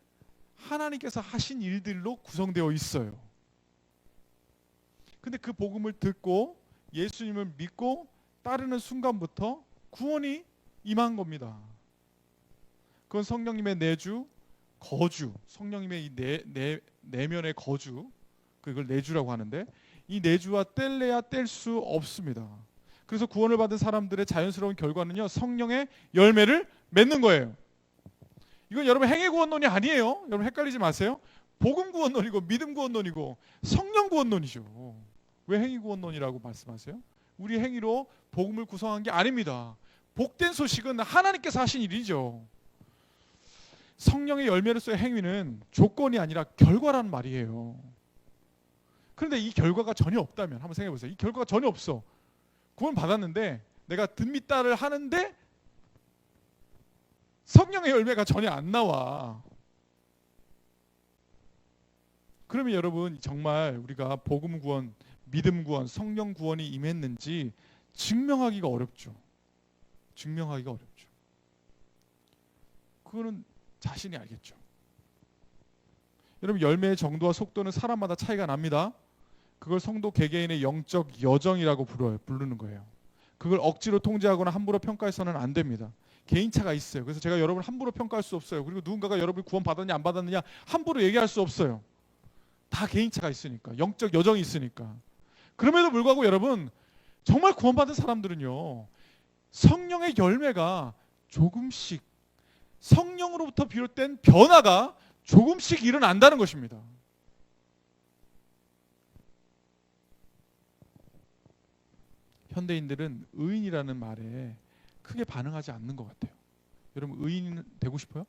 하나님께서 하신 일들로 구성되어 있어요. 근데 그 복음을 듣고 예수님을 믿고 따르는 순간부터 구원이 임한 겁니다. 그건 성령님의 내주, 거주, 성령님의 이 내면의 거주, 그걸 내주라고 하는데, 이 내주와 뗄래야 뗄 수 없습니다. 그래서 구원을 받은 사람들의 자연스러운 결과는요, 성령의 열매를 맺는 거예요. 이건 여러분 행위 구원론이 아니에요. 여러분 헷갈리지 마세요. 복음 구원론이고 믿음 구원론이고 성령 구원론이죠. 왜 행위 구원론이라고 말씀하세요? 우리 행위로 복음을 구성한 게 아닙니다. 복된 소식은 하나님께서 하신 일이죠. 성령의 열매로서의 행위는 조건이 아니라 결과라는 말이에요. 그런데 이 결과가 전혀 없다면 한번 생각해 보세요. 이 결과가 전혀 없어. 구원 받았는데 내가 듭니다,를 하는데 성령의 열매가 전혀 안 나와. 그러면 여러분 정말 우리가 복음 구원, 믿음 구원, 성령 구원이 임했는지 증명하기가 어렵죠. 증명하기가 어렵죠. 그거는 자신이 알겠죠. 여러분 열매의 정도와 속도는 사람마다 차이가 납니다. 그걸 성도 개개인의 영적 여정이라고 부르는 거예요. 그걸 억지로 통제하거나 함부로 평가해서는 안 됩니다. 개인차가 있어요. 그래서 제가 여러분을 함부로 평가할 수 없어요. 그리고 누군가가 여러분이 구원 받았냐 안 받았느냐 함부로 얘기할 수 없어요. 다 개인차가 있으니까, 영적 여정이 있으니까. 그럼에도 불구하고 여러분 정말 구원받은 사람들은요, 성령의 열매가 조금씩, 성령으로부터 비롯된 변화가 조금씩 일어난다는 것입니다. 현대인들은 의인이라는 말에 크게 반응하지 않는 것 같아요. 여러분 의인 되고 싶어요?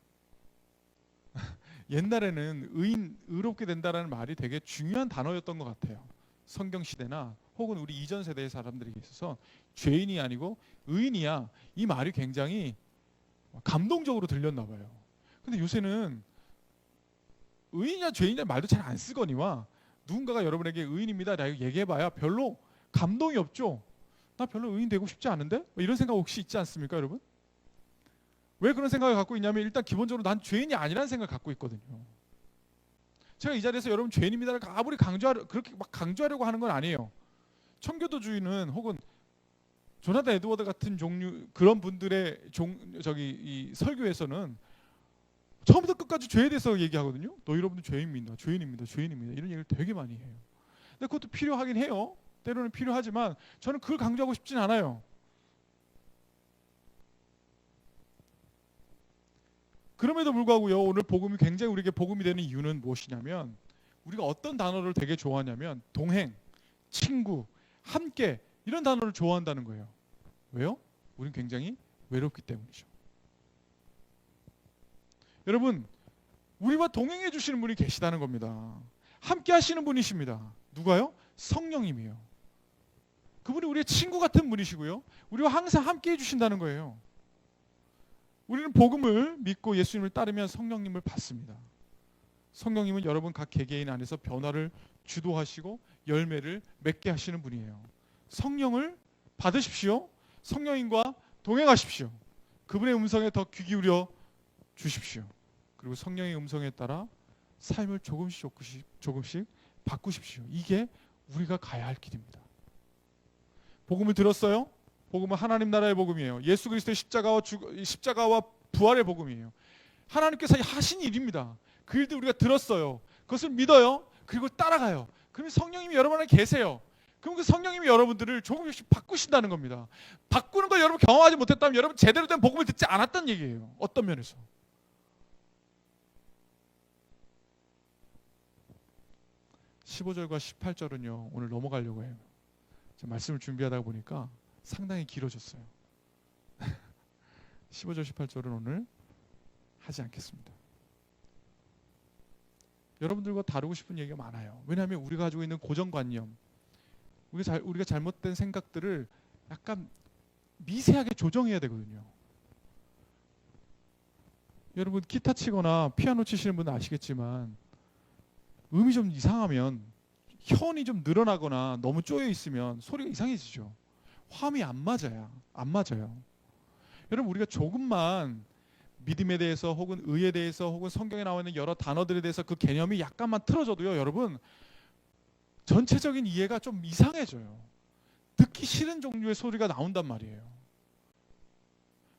옛날에는 의롭게 된다는 말이 되게 중요한 단어였던 것 같아요. 성경 시대나 혹은 우리 이전 세대의 사람들에게 있어서 죄인이 아니고 의인이야, 이 말이 굉장히 감동적으로 들렸나 봐요. 근데 요새는 의인이냐 죄인이냐 말도 잘 안 쓰거니와 누군가가 여러분에게 의인입니다 라고 얘기해봐야 별로 감동이 없죠. 나 별로 의인 되고 싶지 않은데? 뭐 이런 생각 혹시 있지 않습니까 여러분? 왜 그런 생각을 갖고 있냐면 일단 기본적으로 난 죄인이 아니라는 생각을 갖고 있거든요. 제가 이 자리에서 여러분 죄인입니다를 아무리 그렇게 막 강조하려고 하는 건 아니에요. 청교도주의는 혹은 조나단 에드워드 같은 종류 그런 분들의 이 설교에서는 처음부터 끝까지 죄에 대해서 얘기하거든요. 너 여러분들 죄인입니다. 죄인입니다. 죄인입니다. 이런 얘기를 되게 많이 해요. 근데 그것도 필요하긴 해요. 때로는 필요하지만 저는 그걸 강조하고 싶진 않아요. 그럼에도 불구하고요, 오늘 복음이 굉장히 우리에게 복음이 되는 이유는 무엇이냐면 우리가 어떤 단어를 되게 좋아하냐면 동행, 친구, 함께 이런 단어를 좋아한다는 거예요. 왜요? 우리는 굉장히 외롭기 때문이죠. 여러분 우리와 동행해 주시는 분이 계시다는 겁니다. 함께 하시는 분이십니다. 누가요? 성령님이요. 그분이 우리의 친구 같은 분이시고요, 우리와 항상 함께 해주신다는 거예요. 우리는 복음을 믿고 예수님을 따르면 성령님을 받습니다. 성령님은 여러분 각 개개인 안에서 변화를 주도하시고 열매를 맺게 하시는 분이에요. 성령을 받으십시오. 성령님과 동행하십시오. 그분의 음성에 더 귀 기울여 주십시오. 그리고 성령의 음성에 따라 삶을 조금씩 바꾸십시오. 이게 우리가 가야 할 길입니다. 복음을 들었어요? 복음은 하나님 나라의 복음이에요. 예수 그리스도의 십자가와 부활의 복음이에요. 하나님께서 하신 일입니다. 그 일도 우리가 들었어요. 그것을 믿어요. 그리고 따라가요. 그러면 성령님이 여러분 안에 계세요. 그럼 그 성령님이 여러분들을 조금씩 바꾸신다는 겁니다. 바꾸는 걸 여러분 경험하지 못했다면 여러분 제대로 된 복음을 듣지 않았다는 얘기예요. 어떤 면에서. 15절과 18절은요 오늘 넘어가려고 해요. 제가 말씀을 준비하다 보니까 상당히 길어졌어요. 15절 18절은 오늘 하지 않겠습니다. 여러분들과 다루고 싶은 얘기가 많아요. 왜냐하면 우리가 가지고 있는 고정관념, 우리가 잘못된 생각들을 약간 미세하게 조정해야 되거든요. 여러분 기타 치거나 피아노 치시는 분은 아시겠지만 음이 좀 이상하면, 현이 좀 늘어나거나 너무 쪼여 있으면 소리가 이상해지죠. 화음이 안 맞아요. 여러분 우리가 조금만 믿음에 대해서 혹은 의에 대해서 혹은 성경에 나와 있는 여러 단어들에 대해서 그 개념이 약간만 틀어져도요, 여러분 전체적인 이해가 좀 이상해져요. 듣기 싫은 종류의 소리가 나온단 말이에요.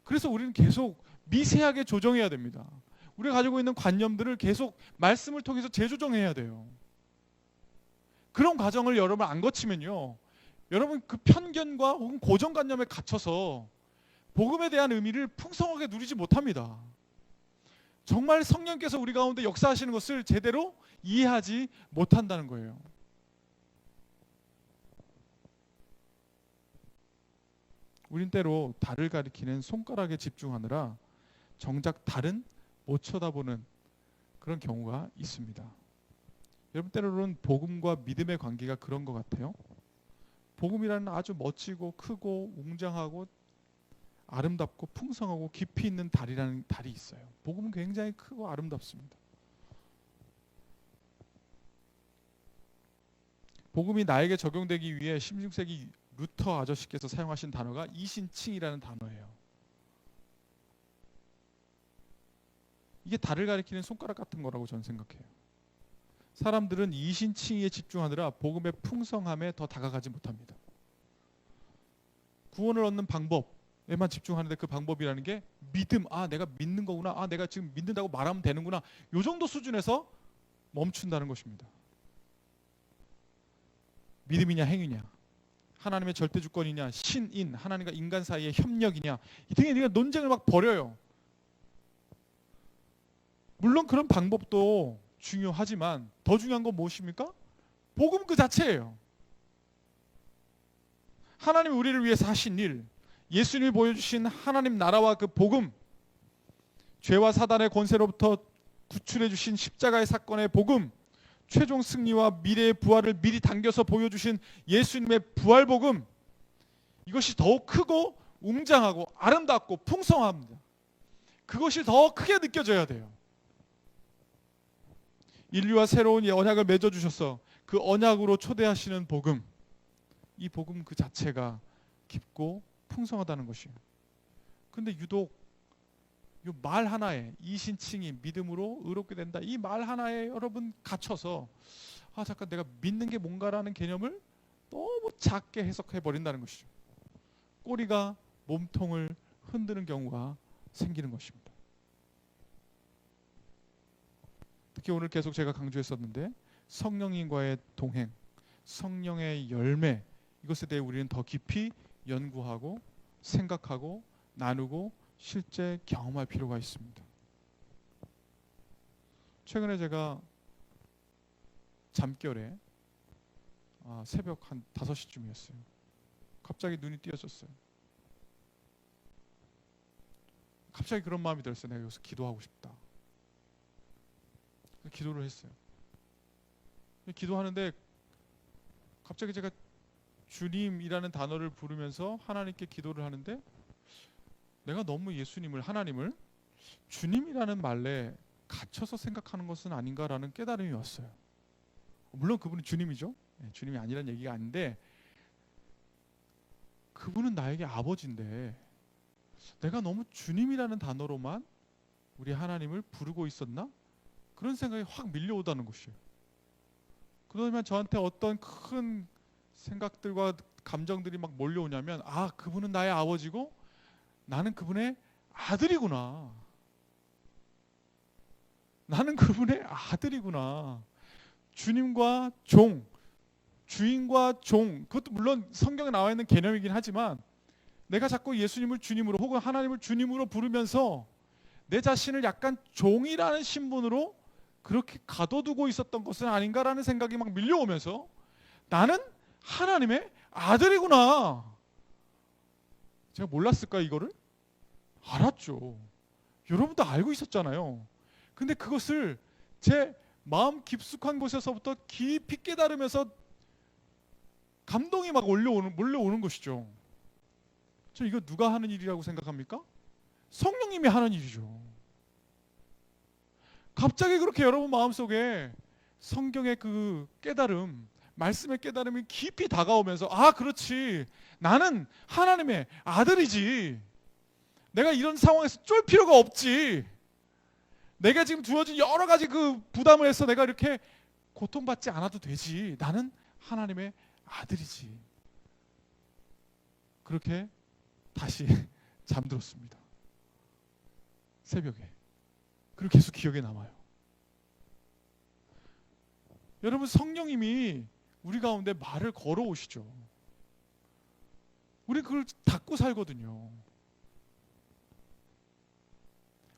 그래서 우리는 계속 미세하게 조정해야 됩니다. 우리가 가지고 있는 관념들을 계속 말씀을 통해서 재조정해야 돼요. 그런 과정을 여러분 안 거치면요, 여러분 그 편견과 혹은 고정관념에 갇혀서 복음에 대한 의미를 풍성하게 누리지 못합니다. 정말 성령께서 우리 가운데 역사하시는 것을 제대로 이해하지 못한다는 거예요. 우린 때로 달을 가리키는 손가락에 집중하느라 정작 달은 못 쳐다보는 그런 경우가 있습니다. 여러분 때로는 복음과 믿음의 관계가 그런 것 같아요. 복음이라는 아주 멋지고 크고 웅장하고 아름답고 풍성하고 깊이 있는 달이라는 달이 있어요. 복음은 굉장히 크고 아름답습니다. 복음이 나에게 적용되기 위해 16세기 루터 아저씨께서 사용하신 단어가 이신칭이라는 단어예요. 이게 달을 가리키는 손가락 같은 거라고 저는 생각해요. 사람들은 이신칭에 집중하느라 복음의 풍성함에 더 다가가지 못합니다. 구원을 얻는 방법에만 집중하는데 그 방법이라는 게 믿음, 내가 믿는 거구나, 내가 지금 믿는다고 말하면 되는구나, 요 정도 수준에서 멈춘다는 것입니다. 믿음이냐 행위냐, 하나님의 절대 주권이냐, 신인, 하나님과 인간 사이의 협력이냐, 이 등의 논쟁을 막 벌여요. 물론 그런 방법도 중요하지만 더 중요한 건 무엇입니까? 복음 그 자체예요. 하나님이 우리를 위해서 하신 일, 예수님이 보여주신 하나님 나라와 그 복음, 죄와 사단의 권세로부터 구출해 주신 십자가의 사건의 복음, 최종 승리와 미래의 부활을 미리 당겨서 보여주신 예수님의 부활 복음, 이것이 더욱 크고 웅장하고 아름답고 풍성합니다. 그것이 더 크게 느껴져야 돼요. 인류와 새로운 언약을 맺어주셔서 그 언약으로 초대하시는 복음, 이 복음 그 자체가 깊고 풍성하다는 것이에요. 근데 유독 이 말 하나에, 이신칭이 믿음으로 의롭게 된다, 이 말 하나에 여러분 갇혀서 잠깐 내가 믿는 게 뭔가라는 개념을 너무 작게 해석해 버린다는 것이죠. 꼬리가 몸통을 흔드는 경우가 생기는 것입니다. 특히 오늘 계속 제가 강조했었는데 성령님과의 동행, 성령의 열매, 이것에 대해 우리는 더 깊이 연구하고 생각하고 나누고 실제 경험할 필요가 있습니다. 최근에 제가 잠결에 새벽 한 5시쯤이었어요. 갑자기 눈이 띄어졌어요. 갑자기 그런 마음이 들었어요. 내가 여기서 기도하고 싶다. 기도를 했어요. 기도하는데 갑자기 제가 주님이라는 단어를 부르면서 하나님께 기도를 하는데 내가 너무 예수님을, 하나님을 주님이라는 말에 갇혀서 생각하는 것은 아닌가라는 깨달음이 왔어요. 물론 그분은 주님이죠. 주님이 아니라는 얘기가 아닌데 그분은 나에게 아버지인데 내가 너무 주님이라는 단어로만 우리 하나님을 부르고 있었나? 그런 생각이 확 밀려오다는 것이에요. 그러면 저한테 어떤 큰 생각들과 감정들이 막 몰려오냐면 그분은 나의 아버지고 나는 그분의 아들이구나. 나는 그분의 아들이구나. 주님과 종, 주인과 종, 그것도 물론 성경에 나와 있는 개념이긴 하지만 내가 자꾸 예수님을 주님으로 혹은 하나님을 주님으로 부르면서 내 자신을 약간 종이라는 신분으로 그렇게 가둬두고 있었던 것은 아닌가라는 생각이 막 밀려오면서 나는 하나님의 아들이구나. 제가 몰랐을까요, 이거를? 알았죠. 여러분도 알고 있었잖아요. 근데 그것을 제 마음 깊숙한 곳에서부터 깊이 깨달으면서 감동이 막 몰려오는 것이죠. 저 이거 누가 하는 일이라고 생각합니까? 성령님이 하는 일이죠. 갑자기 그렇게 여러분 마음속에 성경의 그 깨달음, 말씀의 깨달음이 깊이 다가오면서 그렇지, 나는 하나님의 아들이지, 내가 이런 상황에서 쫄 필요가 없지. 내가 지금 주어진 여러 가지 그 부담을 해서 내가 이렇게 고통받지 않아도 되지. 나는 하나님의 아들이지. 그렇게 다시 잠들었습니다. 새벽에. 그리고 계속 기억에 남아요. 여러분, 성령님이 우리 가운데 말을 걸어오시죠. 우리 그걸 닫고 살거든요.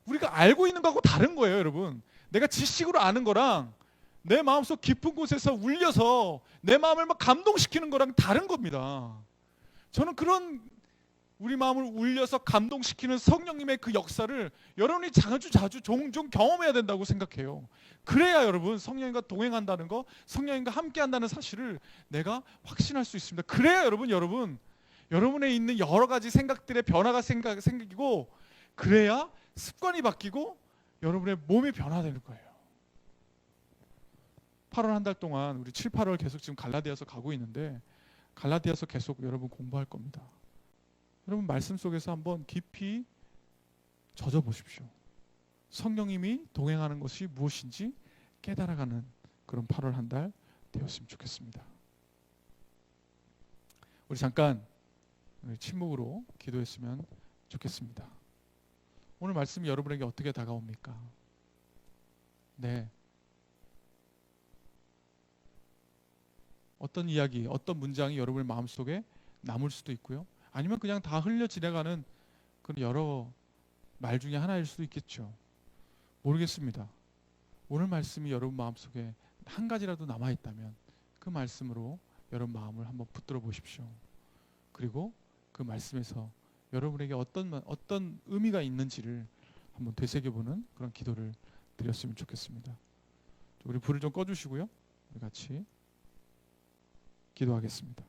우리가 알고 있는 거하고 다른 거예요, 여러분. 내가 지식으로 아는 거랑 내 마음속 깊은 곳에서 울려서 내 마음을 막 감동시키는 거랑 다른 겁니다. 저는 그런 우리 마음을 울려서 감동시키는 성령님의 그 역사를 여러분이 자주 종종 경험해야 된다고 생각해요. 그래야 여러분 성령님과 동행한다는 거, 성령님과 함께한다는 사실을 내가 확신할 수 있습니다. 그래야 여러분의 있는 여러 가지 생각들의 변화가 생기고, 그래야 습관이 바뀌고 여러분의 몸이 변화되는 거예요. 8월 한 달 동안 우리 7, 8월 계속 지금 갈라디아서 가고 있는데, 갈라디아서 계속 여러분 공부할 겁니다. 여러분 말씀 속에서 한번 깊이 젖어 보십시오. 성령님이 동행하는 것이 무엇인지 깨달아가는 그런 8월 한 달 되었으면 좋겠습니다. 우리 잠깐 침묵으로 기도했으면 좋겠습니다. 오늘 말씀이 여러분에게 어떻게 다가옵니까? 네. 어떤 이야기, 어떤 문장이 여러분의 마음속에 남을 수도 있고요. 아니면 그냥 다 흘려 지나가는 그런 여러 말 중에 하나일 수도 있겠죠. 모르겠습니다. 오늘 말씀이 여러분 마음속에 한 가지라도 남아있다면 그 말씀으로 여러분 마음을 한번 붙들어 보십시오. 그리고 그 말씀에서 여러분에게 어떤 의미가 있는지를 한번 되새겨보는 그런 기도를 드렸으면 좋겠습니다. 우리 불을 좀 꺼주시고요. 우리 같이 기도하겠습니다.